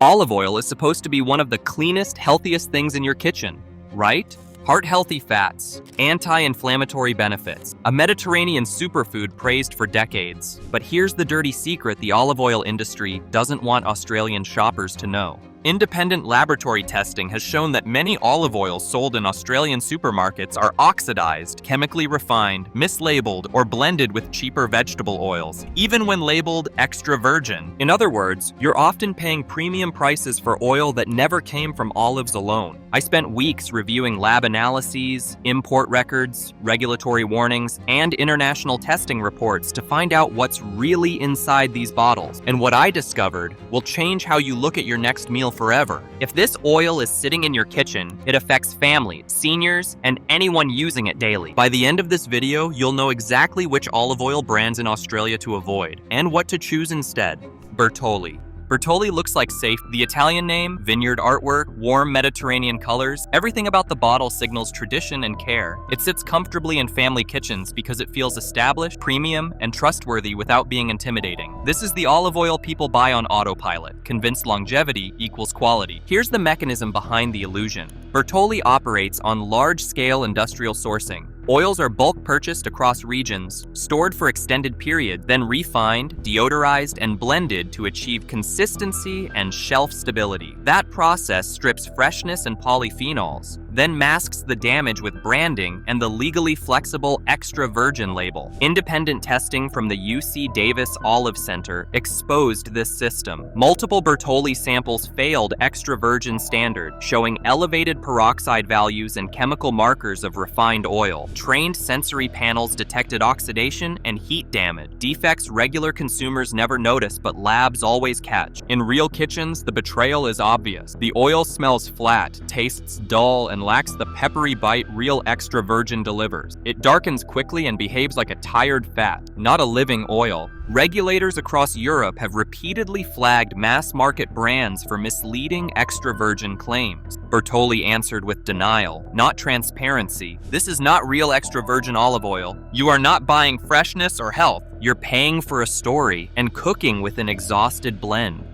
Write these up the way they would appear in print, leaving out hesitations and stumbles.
Olive oil is supposed to be one of the cleanest, healthiest things in your kitchen, right? Heart-healthy fats, anti-inflammatory benefits, a Mediterranean superfood praised for decades. But here's the dirty secret the olive oil industry doesn't want Australian shoppers to know. Independent laboratory testing has shown that many olive oils sold in Australian supermarkets are oxidized, chemically refined, mislabeled, or blended with cheaper vegetable oils, even when labeled extra virgin. In other words, you're often paying premium prices for oil that never came from olives alone. I spent weeks reviewing lab analyses, import records, regulatory warnings, and international testing reports to find out what's really inside these bottles. And what I discovered will change how you look at your next meal forever. If this oil is sitting in your kitchen, it affects families, seniors, and anyone using it daily. By the end of this video, you'll know exactly which olive oil brands in Australia to avoid and what to choose instead. Bertolli. Bertolli looks like safe. The Italian name, vineyard artwork, warm Mediterranean colors, everything about the bottle signals tradition and care. It sits comfortably in family kitchens because it feels established, premium, and trustworthy without being intimidating. This is the olive oil people buy on autopilot, convinced longevity equals quality. Here's the mechanism behind the illusion. Bertolli operates on large-scale industrial sourcing. Oils are bulk purchased across regions, stored for extended periods, then refined, deodorized, and blended to achieve consistency and shelf stability. That process strips freshness and polyphenols, then masks the damage with branding and the legally flexible extra virgin label. Independent testing from the UC Davis Olive Center exposed this system. Multiple Bertolli samples failed extra virgin standard, showing elevated peroxide values and chemical markers of refined oil. Trained sensory panels detected oxidation and heat damage, defects regular consumers never notice but labs always catch. In real kitchens, the betrayal is obvious. The oil smells flat, tastes dull, and lacks the peppery bite real extra virgin delivers. It darkens quickly and behaves like a tired fat, not a living oil. Regulators across Europe have repeatedly flagged mass-market brands for misleading extra virgin claims. Bertolli answered with denial, not transparency. This is not real extra virgin olive oil. You are not buying freshness or health. You're paying for a story and cooking with an exhausted blend.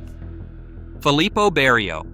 Filippo Berio.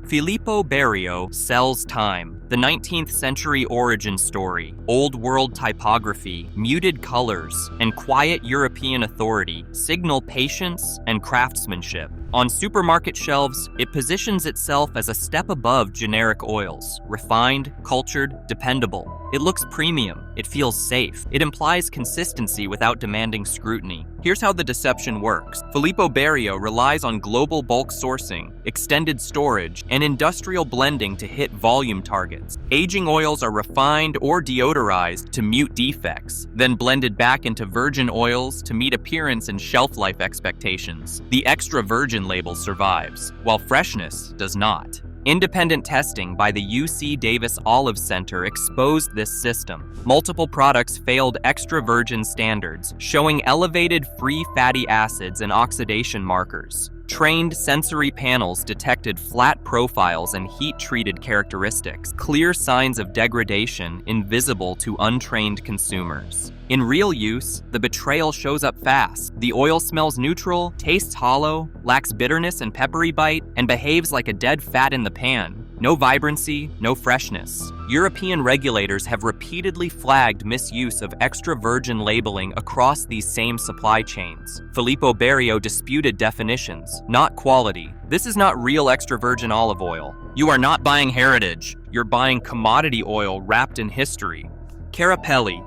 Filippo Berio sells time. The 19th century origin story, old world typography, muted colors, and quiet European authority signal patience and craftsmanship. On supermarket shelves, it positions itself as a step above generic oils, refined, cultured, dependable. It looks premium, it feels safe, it implies consistency without demanding scrutiny. Here's how the deception works. Filippo Berio relies on global bulk sourcing, extended storage, and industrial blending to hit volume targets. Aging oils are refined or deodorized to mute defects, then blended back into virgin oils to meet appearance and shelf life expectations. The extra virgin label survives, while freshness does not. Independent testing by the UC Davis Olive Center exposed this system. Multiple products failed extra virgin standards, showing elevated free fatty acids and oxidation markers. Trained sensory panels detected flat profiles and heat-treated characteristics, clear signs of degradation invisible to untrained consumers. In real use, the betrayal shows up fast. The oil smells neutral, tastes hollow, lacks bitterness and peppery bite, and behaves like a dead fat in the pan. No vibrancy, no freshness. European regulators have repeatedly flagged misuse of extra virgin labeling across these same supply chains. Filippo Berio disputed definitions, not quality. This is not real extra virgin olive oil. You are not buying heritage. You're buying commodity oil wrapped in history. Carapelli.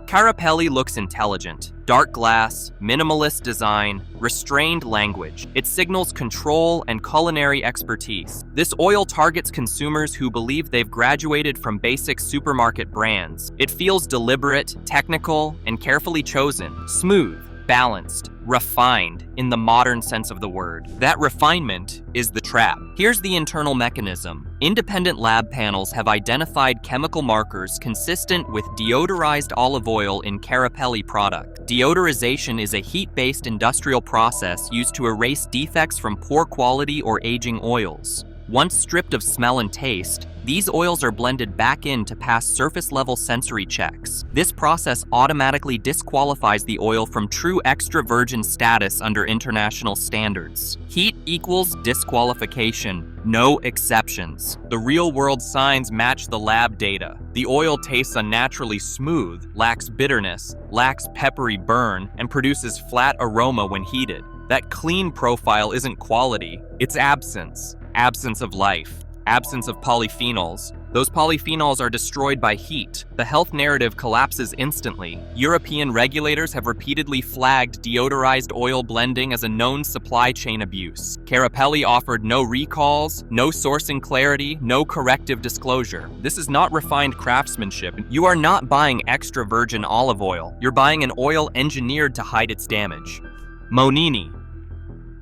Carapelli looks intelligent. Dark glass, minimalist design, restrained language. It signals control and culinary expertise. This oil targets consumers who believe they've graduated from basic supermarket brands. It feels deliberate, technical, and carefully chosen. Smooth, balanced, refined in the modern sense of the word. That refinement is the trap. Here's the internal mechanism. Independent lab panels have identified chemical markers consistent with deodorized olive oil in Carapelli product. Deodorization is a heat-based industrial process used to erase defects from poor quality or aging oils. Once stripped of smell and taste, These oils are blended back in to pass surface-level sensory checks. This process automatically disqualifies the oil from true extra virgin status under international standards. Heat equals disqualification. No exceptions. The real-world signs match the lab data. The oil tastes unnaturally smooth, lacks bitterness, lacks peppery burn, and produces flat aroma when heated. That clean profile isn't quality, it's absence. Absence of life. Absence of polyphenols. Those polyphenols are destroyed by heat. The health narrative collapses instantly. European regulators have repeatedly flagged deodorized oil blending as a known supply chain abuse. Carapelli offered no recalls, no sourcing clarity, no corrective disclosure. This is not refined craftsmanship. You are not buying extra virgin olive oil. You're buying an oil engineered to hide its damage. Monini.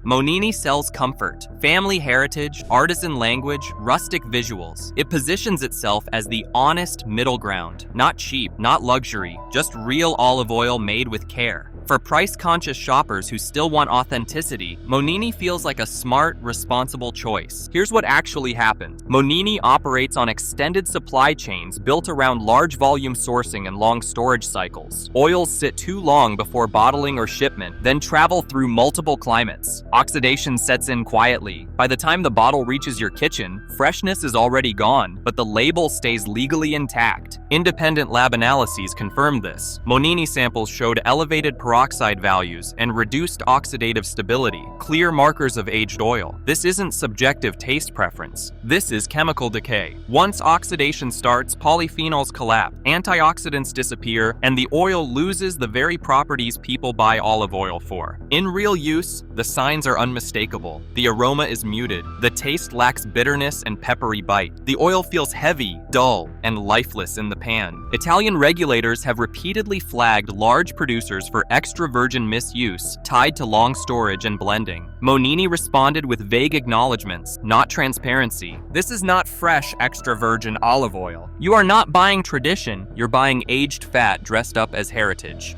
Monini sells comfort, family heritage, artisan language, rustic visuals. It positions itself as the honest middle ground. Not cheap, not luxury, just real olive oil made with care. For price-conscious shoppers who still want authenticity, Monini feels like a smart, responsible choice. Here's what actually happened. Monini operates on extended supply chains built around large volume sourcing and long storage cycles. Oils sit too long before bottling or shipment, then travel through multiple climates. Oxidation sets in quietly. By the time the bottle reaches your kitchen, freshness is already gone, but the label stays legally intact. Independent lab analyses confirmed this. Monini samples showed elevated peroxide values and reduced oxidative stability, clear markers of aged oil. This isn't subjective taste preference. This is chemical decay. Once oxidation starts, polyphenols collapse, antioxidants disappear, and the oil loses the very properties people buy olive oil for. In real use, the signs are unmistakable. The aroma is muted. The taste lacks bitterness and peppery bite. The oil feels heavy, dull, and lifeless in the pan. Italian regulators have repeatedly flagged large producers for extra virgin misuse tied to long storage and blending. Monini responded with vague acknowledgments, not transparency. This is not fresh extra virgin olive oil. You are not buying tradition, you're buying aged fat dressed up as heritage.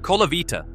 Colavita.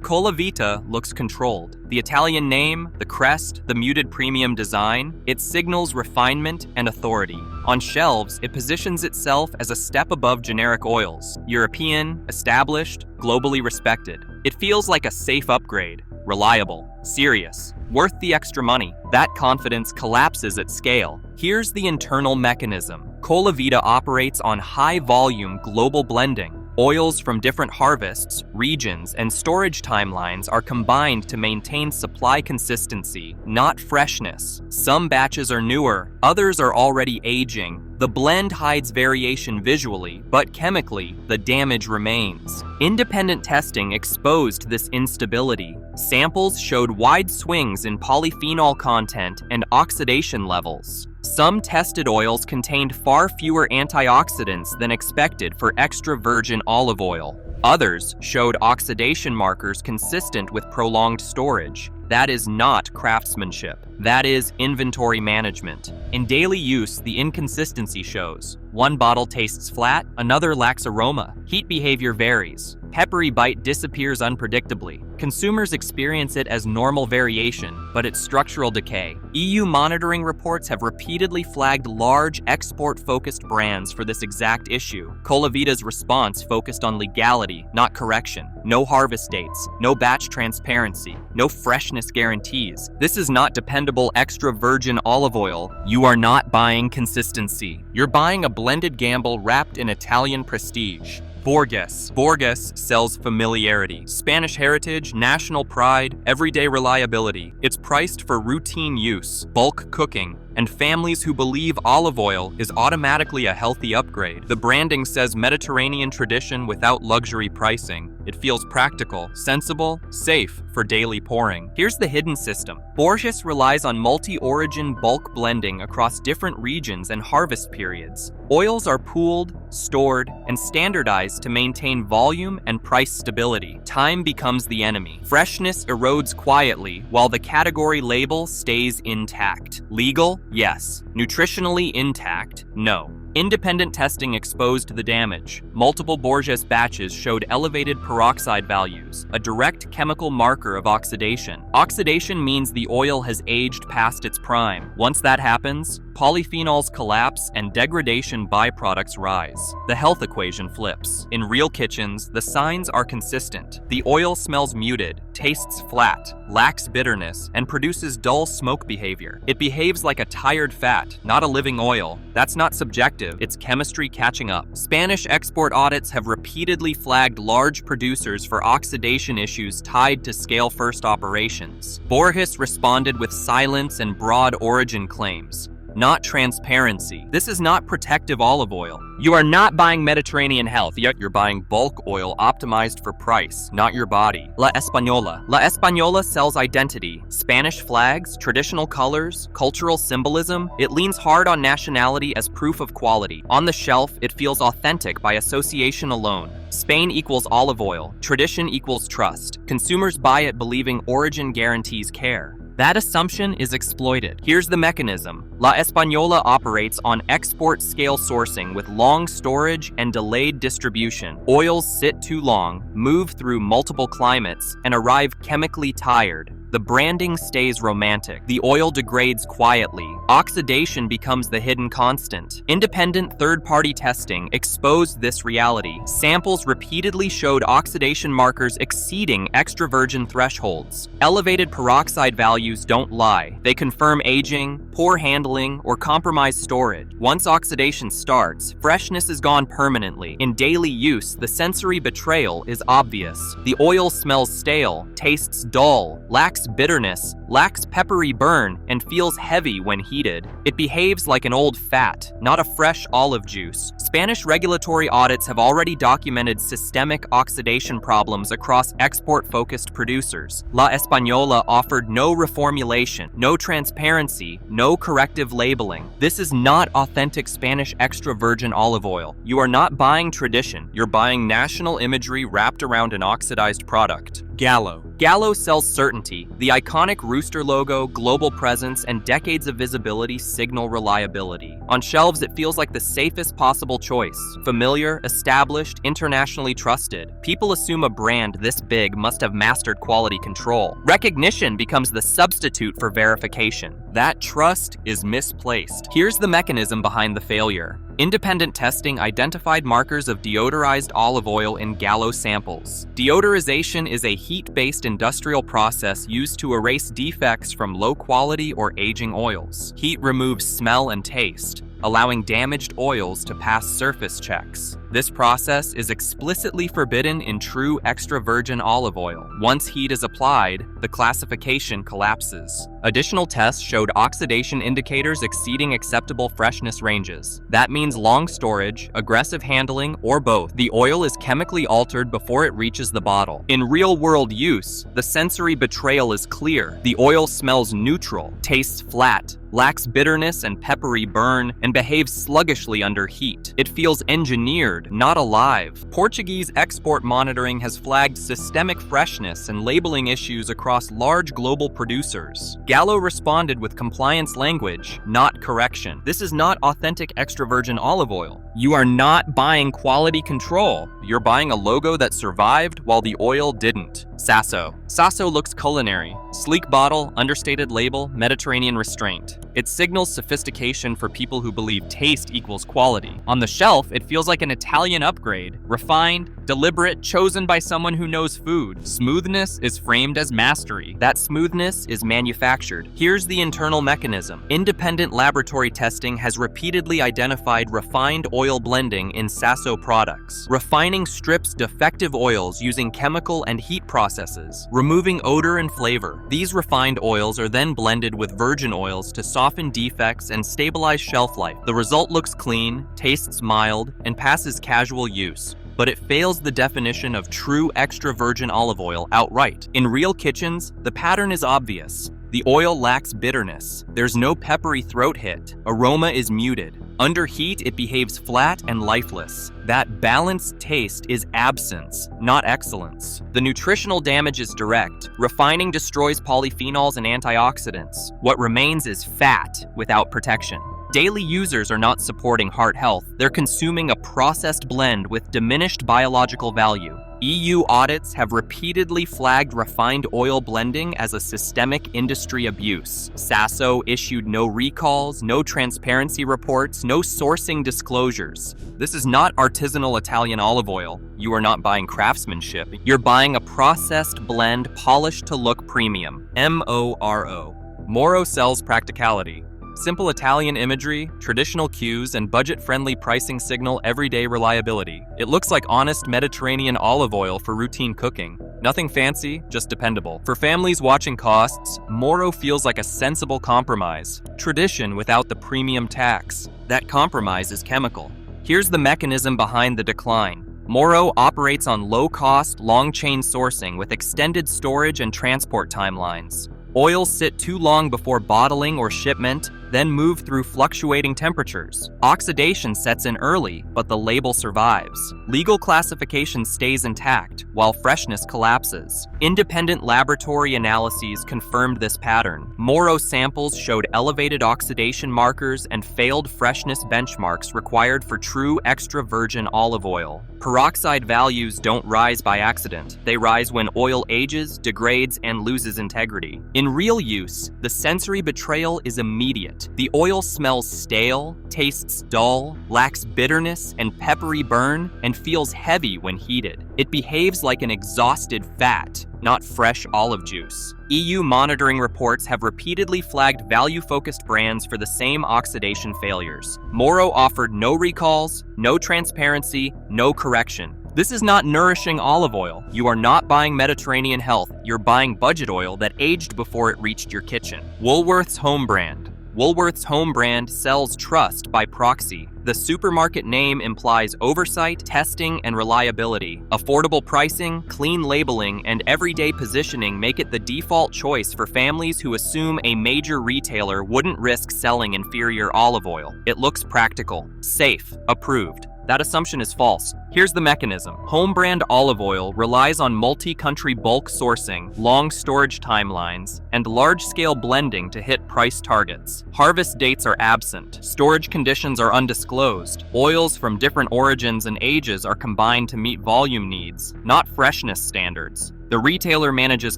Colavita looks controlled. The Italian name, the crest, the muted premium design, it signals refinement and authority. On shelves, it positions itself as a step above generic oils. European, established, globally respected. It feels like a safe upgrade. Reliable, serious, worth the extra money. That confidence collapses at scale. Here's the internal mechanism. Colavita operates on high-volume global blending. Oils from different harvests, regions, and storage timelines are combined to maintain supply consistency, not freshness. Some batches are newer, others are already aging. The blend hides variation visually, but chemically, the damage remains. Independent testing exposed this instability. Samples showed wide swings in polyphenol content and oxidation levels. Some tested oils contained far fewer antioxidants than expected for extra virgin olive oil. Others showed oxidation markers consistent with prolonged storage. That is not craftsmanship. That is inventory management. In daily use, the inconsistency shows. One bottle tastes flat, another lacks aroma. Heat behavior varies. Peppery bite disappears unpredictably. Consumers experience it as normal variation, but it's structural decay. EU monitoring reports have repeatedly flagged large export-focused brands for this exact issue. Colavita's response focused on legality, not correction. No harvest dates, no batch transparency, no freshness guarantees. This is not dependable extra virgin olive oil. You are not buying consistency. You're buying a blended gamble wrapped in Italian prestige. Borges. Borges sells familiarity, Spanish heritage, national pride, everyday reliability. It's priced for routine use, bulk cooking, and families who believe olive oil is automatically a healthy upgrade. The branding says Mediterranean tradition without luxury pricing. It feels practical, sensible, safe for daily pouring. Here's the hidden system. Borges relies on multi-origin bulk blending across different regions and harvest periods. Oils are pooled, stored, and standardized to maintain volume and price stability. Time becomes the enemy. Freshness erodes quietly while the category label stays intact. Legal? Yes. Nutritionally intact? No. Independent testing exposed the damage. Multiple Borges batches showed elevated peroxide values, a direct chemical marker of oxidation. Oxidation means the oil has aged past its prime. Once that happens, polyphenols collapse and degradation byproducts rise. The health equation flips. In real kitchens, the signs are consistent. The oil smells muted, tastes flat, lacks bitterness, and produces dull smoke behavior. It behaves like a tired fat, not a living oil. That's not subjective, it's chemistry catching up. Spanish export audits have repeatedly flagged large producers for oxidation issues tied to scale-first operations. Borges responded with silence and broad origin claims, not transparency. This is not protective olive oil. You are not buying Mediterranean health, yet you're buying bulk oil optimized for price, not your body. La Española. La Española sells identity, Spanish flags, traditional colors, cultural symbolism. It leans hard on nationality as proof of quality. On the shelf, it feels authentic by association alone. Spain equals olive oil. Tradition equals trust. Consumers buy it believing origin guarantees care. That assumption is exploited. Here's the mechanism. La Española operates on export scale sourcing with long storage and delayed distribution. Oils sit too long, move through multiple climates, and arrive chemically tired. The branding stays romantic. The oil degrades quietly. Oxidation becomes the hidden constant. Independent third-party testing exposed this reality. Samples repeatedly showed oxidation markers exceeding extra virgin thresholds. Elevated peroxide values don't lie. They confirm aging, poor handling, or compromised storage. Once oxidation starts, freshness is gone permanently. In daily use, the sensory betrayal is obvious. The oil smells stale, tastes dull, lacks bitterness, lacks peppery burn, and feels heavy when heated. It behaves like an old fat, not a fresh olive juice. Spanish regulatory audits have already documented systemic oxidation problems across export-focused producers. La Española offered no reformulation, no transparency, no corrective labeling. This is not authentic Spanish extra virgin olive oil. You are not buying tradition, you're buying national imagery wrapped around an oxidized product. Gallo. Gallo sells certainty. The iconic rooster logo, global presence, and decades of visibility signal reliability. On shelves, it feels like the safest possible choice. Familiar, established, internationally trusted. People assume a brand this big must have mastered quality control. Recognition becomes the substitute for verification. That trust is misplaced. Here's the mechanism behind the failure. Independent testing identified markers of deodorized olive oil in Gallo samples. Deodorization is a heat-based industrial process used to erase defects from low-quality or aging oils. Heat removes smell and taste, allowing damaged oils to pass surface checks. This process is explicitly forbidden in true extra virgin olive oil. Once heat is applied, the classification collapses. Additional tests showed oxidation indicators exceeding acceptable freshness ranges. That means long storage, aggressive handling, or both. The oil is chemically altered before it reaches the bottle. In real-world use, the sensory betrayal is clear. The oil smells neutral, tastes flat, lacks bitterness and peppery burn, and behaves sluggishly under heat. It feels engineered, not alive. Portuguese export monitoring has flagged systemic freshness and labeling issues across large global producers. Gallo responded with compliance language, not correction. This is not authentic extra virgin olive oil. You are not buying quality control. You're buying a logo that survived while the oil didn't. Sasso. Sasso looks culinary. Sleek bottle, understated label, Mediterranean restraint. It signals sophistication for people who believe taste equals quality. On the shelf, it feels like an Italian upgrade. Refined, deliberate, chosen by someone who knows food. Smoothness is framed as mastery. That smoothness is manufactured. Here's the internal mechanism. Independent laboratory testing has repeatedly identified refined oil blending in Sasso products. Refining strips defective oils using chemical and heat processes, removing odor and flavor. These refined oils are then blended with virgin oils to soften defects and stabilize shelf life. The result looks clean, tastes mild, and passes casual use, but it fails the definition of true extra virgin olive oil outright. In real kitchens, the pattern is obvious. The oil lacks bitterness. There's no peppery throat hit. Aroma is muted. Under heat, it behaves flat and lifeless. That balanced taste is absence, not excellence. The nutritional damage is direct. Refining destroys polyphenols and antioxidants. What remains is fat without protection. Daily users are not supporting heart health. They're consuming a processed blend with diminished biological value. EU audits have repeatedly flagged refined oil blending as a systemic industry abuse. Sasso issued no recalls, no transparency reports, no sourcing disclosures. This is not artisanal Italian olive oil. You are not buying craftsmanship. You're buying a processed blend polished to look premium. Moro. Moro sells practicality. Simple Italian imagery, traditional cues, and budget-friendly pricing signal everyday reliability. It looks like honest Mediterranean olive oil for routine cooking. Nothing fancy, just dependable. For families watching costs, Moro feels like a sensible compromise. Tradition without the premium tax. That compromise is chemical. Here's the mechanism behind the decline. Moro operates on low-cost, long-chain sourcing with extended storage and transport timelines. Oils sit too long before bottling or shipment, then move through fluctuating temperatures. Oxidation sets in early, but the label survives. Legal classification stays intact, while freshness collapses. Independent laboratory analyses confirmed this pattern. Moro samples showed elevated oxidation markers and failed freshness benchmarks required for true extra virgin olive oil. Peroxide values don't rise by accident. They rise when oil ages, degrades, and loses integrity. In real use, the sensory betrayal is immediate. The oil smells stale, tastes dull, lacks bitterness and peppery burn, and feels heavy when heated. It behaves like an exhausted fat, not fresh olive juice. EU monitoring reports have repeatedly flagged value-focused brands for the same oxidation failures. Moro offered no recalls, no transparency, no correction. This is not nourishing olive oil. You are not buying Mediterranean health. You're buying budget oil that aged before it reached your kitchen. Woolworths Home Brand. Woolworths Home Brand sells trust by proxy. The supermarket name implies oversight, testing, and reliability. Affordable pricing, clean labeling, and everyday positioning make it the default choice for families who assume a major retailer wouldn't risk selling inferior olive oil. It looks practical, safe, approved. That assumption is false. Here's the mechanism. Home brand olive oil relies on multi-country bulk sourcing, long storage timelines, and large-scale blending to hit price targets. Harvest dates are absent. Storage conditions are undisclosed. Oils from different origins and ages are combined to meet volume needs, not freshness standards. The retailer manages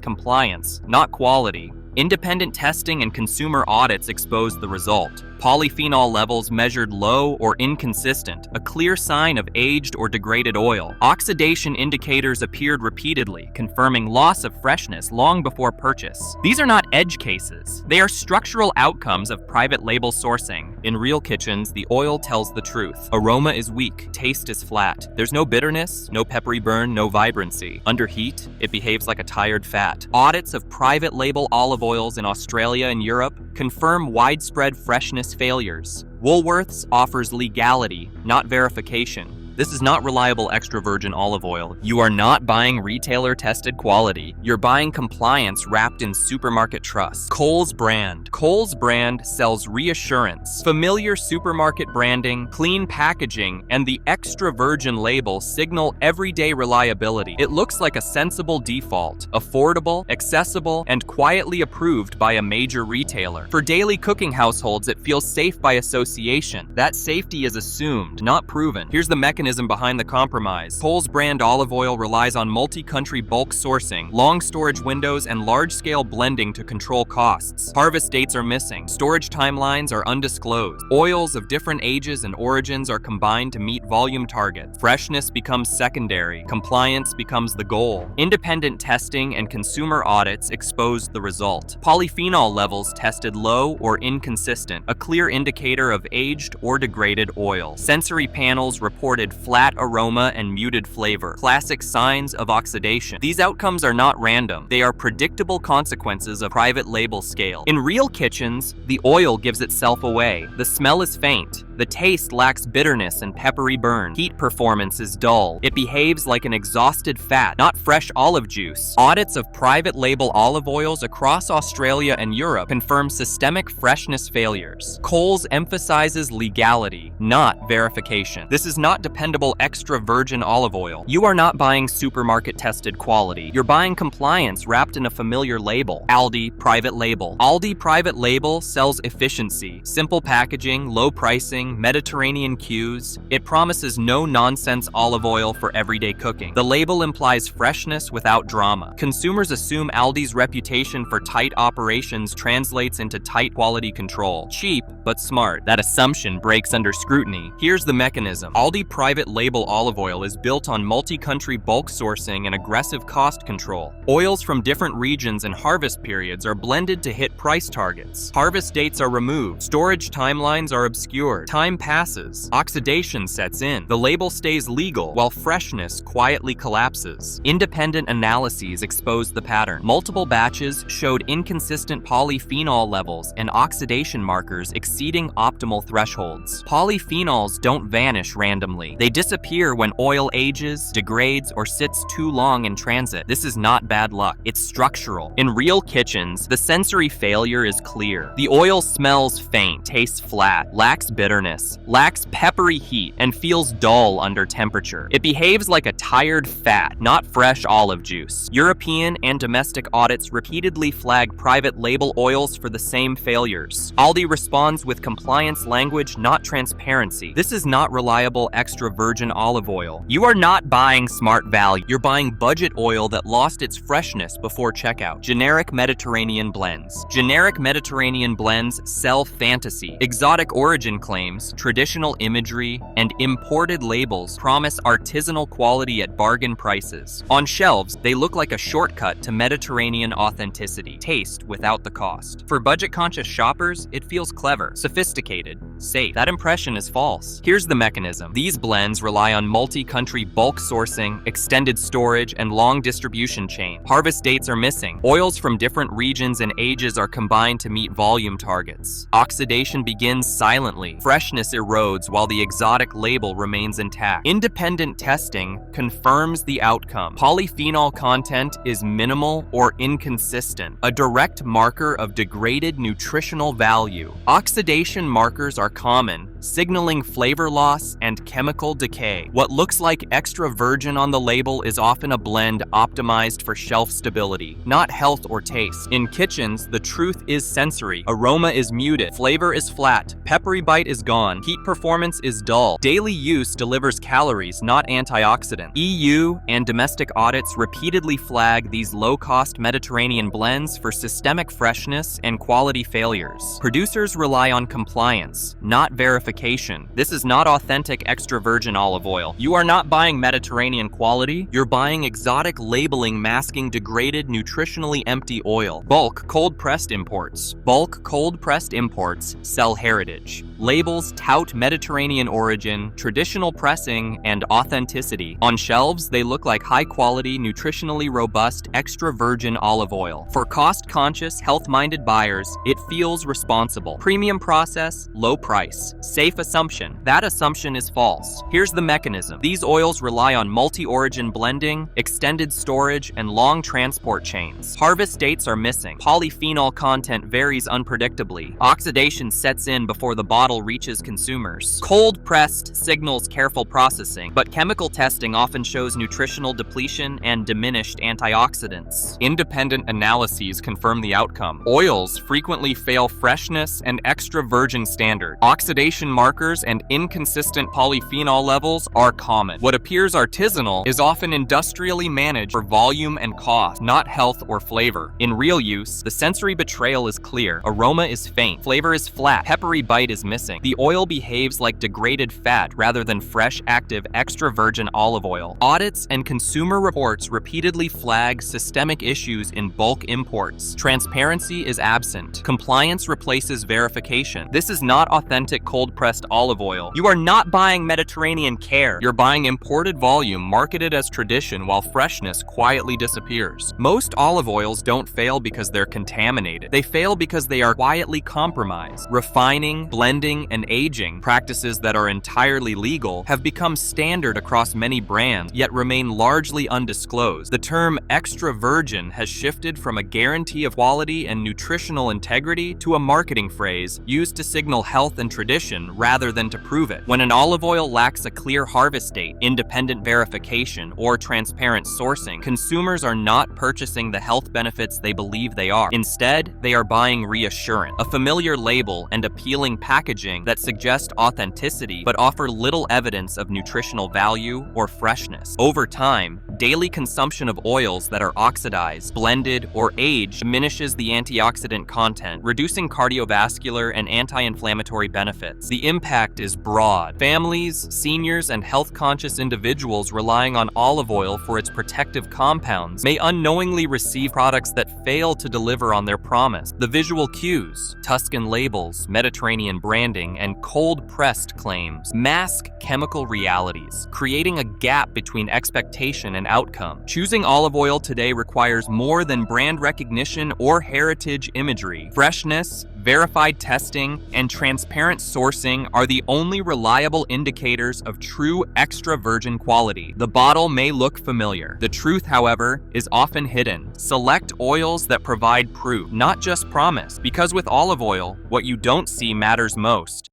compliance, not quality. Independent testing and consumer audits exposed the result. Polyphenol levels measured low or inconsistent, a clear sign of aged or degraded oil. Oxidation indicators appeared repeatedly, confirming loss of freshness long before purchase. These are not edge cases. They are structural outcomes of private label sourcing. In real kitchens, the oil tells the truth. Aroma is weak, taste is flat. There's no bitterness, no peppery burn, no vibrancy. Under heat, it behaves like a tired fat. Audits of private label olive oils in Australia and Europe confirm widespread freshness failures. Woolworths offers legality, not verification. This is not reliable extra virgin olive oil. You are not buying retailer-tested quality. You're buying compliance wrapped in supermarket trust. Kohl's brand. Kohl's brand sells reassurance. Familiar supermarket branding, clean packaging, and the extra virgin label signal everyday reliability. It looks like a sensible default, affordable, accessible, and quietly approved by a major retailer. For daily cooking households, it feels safe by association. That safety is assumed, not proven. Here's the mechanism behind the compromise. Kohl's brand olive oil relies on multi-country bulk sourcing, long storage windows, and large-scale blending to control costs. Harvest dates are missing. Storage timelines are undisclosed. Oils of different ages and origins are combined to meet volume targets. Freshness becomes secondary. Compliance becomes the goal. Independent testing and consumer audits exposed the result. Polyphenol levels tested low or inconsistent, a clear indicator of aged or degraded oil. Sensory panels reported flat aroma and muted flavor, classic signs of oxidation. These outcomes are not random. They are predictable consequences of private label scale. In real kitchens, the oil gives itself away. The smell is faint. The taste lacks bitterness and peppery burn. Heat performance is dull. It behaves like an exhausted fat, not fresh olive juice. Audits of private label olive oils across Australia and Europe confirm systemic freshness failures. Kohl's emphasizes legality, not verification. This is not dependable extra virgin olive oil. You are not buying supermarket tested quality. You're buying compliance wrapped in a familiar label. Aldi private label. Aldi private label sells efficiency, simple packaging, low pricing, Mediterranean cues. It promises no-nonsense olive oil for everyday cooking. The label implies freshness without drama. Consumers assume Aldi's reputation for tight operations translates into tight quality control. Cheap, but smart. That assumption breaks under scrutiny. Here's the mechanism. Aldi private label olive oil is built on multi-country bulk sourcing and aggressive cost control. Oils from different regions and harvest periods are blended to hit price targets. Harvest dates are removed. Storage timelines are obscured. Time passes. Oxidation sets in. The label stays legal while freshness quietly collapses. Independent analyses exposed the pattern. Multiple batches showed inconsistent polyphenol levels and oxidation markers exceeding optimal thresholds. Polyphenols don't vanish randomly. They disappear when oil ages, degrades, or sits too long in transit. This is not bad luck. It's structural. In real kitchens, the sensory failure is clear. The oil smells faint, tastes flat, lacks bitterness, lacks peppery heat, and feels dull under temperature. It behaves like a tired fat, not fresh olive juice. European and domestic audits repeatedly flag private label oils for the same failures. Aldi responds with compliance language, not transparency. This is not reliable extra virgin olive oil. You are not buying smart value. You're buying budget oil that lost its freshness before checkout. Generic Mediterranean blends. Generic Mediterranean blends sell fantasy. Exotic origin claims, traditional imagery, and imported labels promise artisanal quality at bargain prices. On shelves, they look like a shortcut to Mediterranean authenticity. Taste without the cost. For budget-conscious shoppers, it feels clever, sophisticated, safe. That impression is false. Here's the mechanism. These blends rely on multi-country bulk sourcing, extended storage, and long distribution chain. Harvest dates are missing. Oils from different regions and ages are combined to meet volume targets. Oxidation begins silently. Freshness erodes while the exotic label remains intact. Independent testing confirms the outcome. Polyphenol content is minimal or inconsistent, a direct marker of degraded nutritional value. Oxidation markers are common, signaling flavor loss and chemical decay. What looks like extra virgin on the label is often a blend optimized for shelf stability, not health or taste. In kitchens, the truth is sensory. Aroma is muted, flavor is flat, peppery bite is gone, heat performance is dull. Daily use delivers calories, not antioxidants. EU and domestic audits repeatedly flag these low-cost Mediterranean blends for systemic freshness and quality failures. Producers rely on compliance, not verification. This is not authentic extra virgin olive oil. You are not buying Mediterranean quality, you're buying exotic labeling masking degraded, nutritionally empty oil. Bulk cold-pressed imports. Bulk cold-pressed imports sell heritage. Labels tout Mediterranean origin, traditional pressing, and authenticity. On shelves, they look like high-quality, nutritionally robust, extra virgin olive oil. For cost-conscious, health-minded buyers, it feels responsible. Premium process, low price. Safe assumption. That assumption is false. Here's the mechanism. These oils rely on multi-origin blending, extended storage, and long transport chains. Harvest dates are missing. Polyphenol content varies unpredictably. Oxidation sets in before the bottle reaches consumers. Cold-pressed signals careful processing, but chemical testing often shows nutritional depletion and diminished antioxidants. Independent analyses confirm the outcome. Oils frequently fail freshness and extra virgin standard. Oxidation markers and inconsistent polyphenol levels are common. What appears artisanal is often industrially managed for volume and cost, not health or flavor. In real use, the sensory betrayal is clear. Aroma is faint. Flavor is flat. Peppery bite is missing. The oil behaves like degraded fat rather than fresh, active, extra virgin olive oil. Audits and consumer reports repeatedly flag systemic issues in bulk imports. Transparency is absent. Compliance replaces verification. This is not authentic cold cold-pressed olive oil. You are not buying Mediterranean care. You're buying imported volume marketed as tradition while freshness quietly disappears. Most olive oils don't fail because they're contaminated. They fail because they are quietly compromised. Refining, blending, and aging, practices that are entirely legal, have become standard across many brands, yet remain largely undisclosed. The term extra virgin has shifted from a guarantee of quality and nutritional integrity to a marketing phrase used to signal health and tradition rather than to prove it. When an olive oil lacks a clear harvest date, independent verification, or transparent sourcing, consumers are not purchasing the health benefits they believe they are. Instead, they are buying reassurance, a familiar label and appealing packaging that suggest authenticity but offer little evidence of nutritional value or freshness. Over time, daily consumption of oils that are oxidized, blended, or aged diminishes the antioxidant content, reducing cardiovascular and anti-inflammatory benefits. The impact is broad. Families, seniors, and health-conscious individuals relying on olive oil for its protective compounds may unknowingly receive products that fail to deliver on their promise. The visual cues, Tuscan labels, Mediterranean branding, and cold-pressed claims mask chemical realities, creating a gap between expectation and outcome. Choosing olive oil today requires more than brand recognition or heritage imagery. Freshness, verified testing, and transparent sourcing are the only reliable indicators of true extra virgin quality. The bottle may look familiar. The truth, however, is often hidden. Select oils that provide proof, not just promise, because with olive oil, what you don't see matters most.